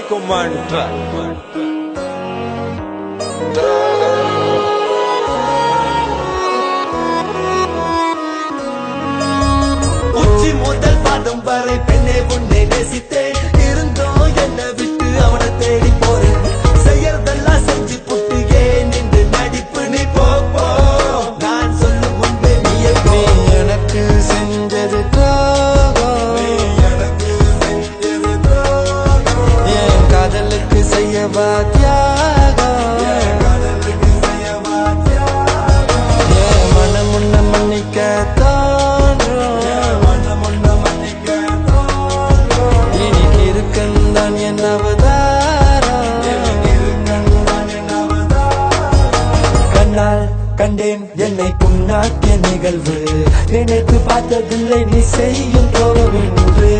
come on track. உச்சி முதல் பாதம் வரை பெண்ணே உன்னை நேசித்தேன். இருந்தோம் என்னை விட்டு அவனை தேடி போறேன். செய்யறதெல்லாம் செஞ்சு புட்டு ஏன் நின்று நடிப்பு நீ போ போ. நான் சொல்லும் முன்பே நீ எனக்கு செஞ்சது துரோகம், என் காதலுக்கு செய்யவா தியாகம், என் மனம் உன்ன மன்னிக்க தோன்றும், இன்னைக்கு இருக்குந்தான் என் அவதாரம். கண்ணால் கண்டேன் என்னை புண்ணாக்கிய நிகழ்வு, நினைத்து பார்த்ததில்லை நீ செய்யும் துரோகம் என்று.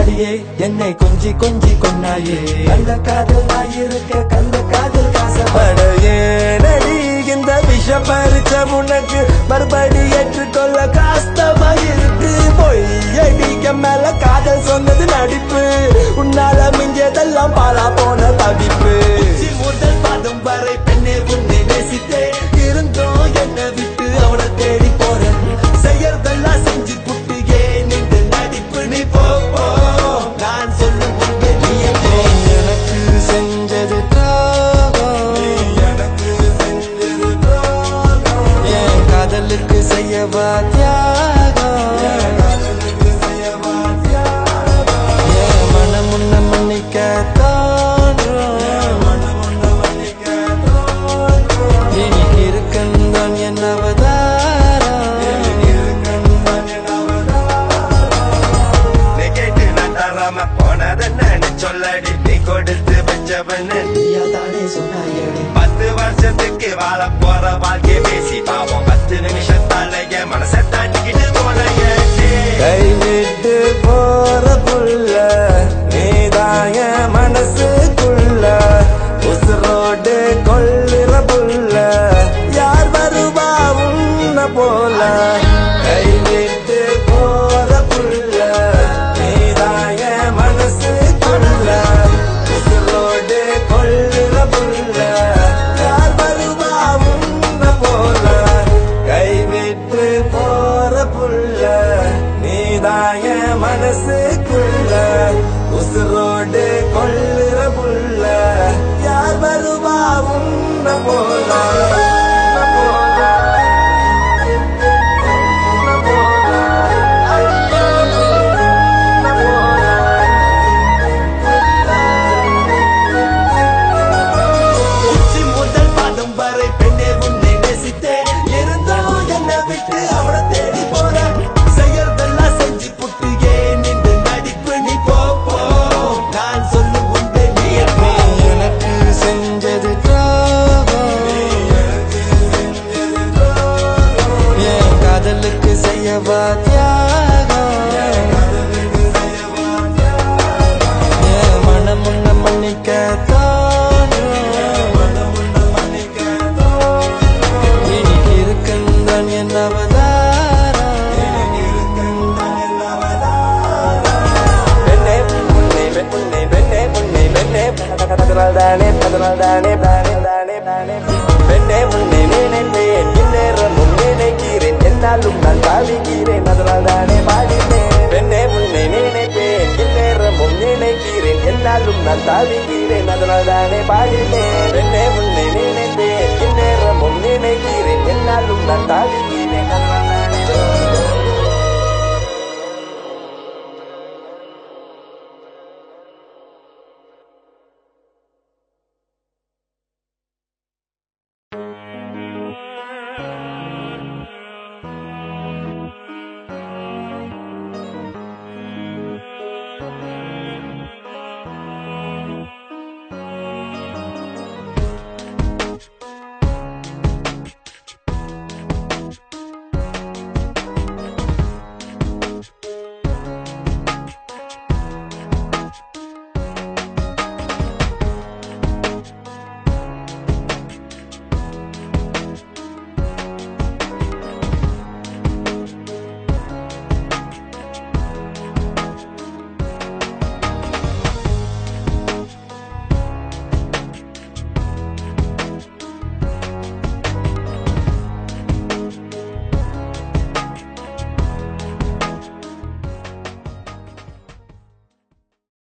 அடியே என்னை கொஞ்சி கொஞ்சி கொண்டாயே, கள்ள காதல் ஆயிருக்க கள்ள காதல் காசப்படையே. நடி இந்த விஷ பறிச்ச உனக்கு மறுபடி ஏற்றுக்கொள்ள கஷ்டமாயிருக்கு. பொய் அடிக்க மேல காதல் சொன்னது நடிப்பு, உன்னால மிஞ்சதெல்லாம் பாலா போன தவிப்பு. உச்சி முதல் பாதம் வரை பெண்ணே உன்னை நேசித்தேன். இருந்தோம் என்னை விட்டு அவனை தேடி போறேன். செய்யறதெல்லாம் செஞ்சு புட்டு ஏன் நின்று நடிப்பு நீ போ போ. நான் சொல்லும் முன்பே நீ எனக்கு செஞ்சது துரோகம், என் காதலுக்கு செய்யவா தியாகம், என் மனம் உன்ன மன்னிக்க தோன்றும், இன்னைக்கு இருக்குந்தான் என் அவதாரம். நீ கேட்டு நான் தராம போனதென்னு சொல்லடி, நீ கொடுத்து வச்சவன்னு தானே சொன்னாயடி. 10 வருஷத்துக்கு வாழ போற வாழ்க்கை பேசி பாவம். 10 நிமிஷத்தால என் மனசை தாண்டிக்கிட்டு போனையே. கைவிட்டு போற புள்ள நீதாய மனசுக்குள்ள, உசுரோடு கொள்ளுற புள்ள யார் வருவா உன்ன போல. கைவிட்டு போற புள்ள நீதாய மனசுக்குள்ள, உசுரோடு கொள்ளுற புள்ள யார் வருவா உன்ன போல. கைவிட்டு போற புள்ள நீதாய மனசுக்குள்ள, உசுரோடு கொள்ளுற புள்ள யார் வருவா உன்ன போல. உச்சி முதல் பாதம் வரை பெண்ணே உன்னை நேசித்தேன். இருந்தோம் என்னை விட்டு அவனை தேடி போறேன். செய்யறதெல்லாம் செஞ்சு புட்டு ஏன் நின்று நடிப்பு நீ போ போ. நான் சொல்லும் முன்பே நீ எனக்கு செஞ்சது துரோகம், என் காதலுக்கு செய்யவா தியாகம், என் மனம் உன்ன மன்னிக்க தோன்றும், இன்னைக்கு இருக்குந்தான் என் அவதாரம். பெண்ணே உன்னை பெண்ணே பெண்ணே உன்னை பெண்ணே அதனால் தானே பெண்ணே உன்னை நினைத்தேன், இந்நேரமும் நினைக்கிறேன், என்னாலும் நான் பாவிக்கிறேன், அதனால் தானே பாடினேன். பெண்ணே உன்னை நினைத்தேன், இந்நேரமும் நினைக்கிறேன், என்னாலும் நான் தாவிக்கிறேன், அதனால் தானே பாடினேன். பெண்ணே உன்னை நினைத்தேன், இந்நேரமும் நினைக்கிறேன், என்னாலும் நான் தாவிக்கிறேன், அதனால்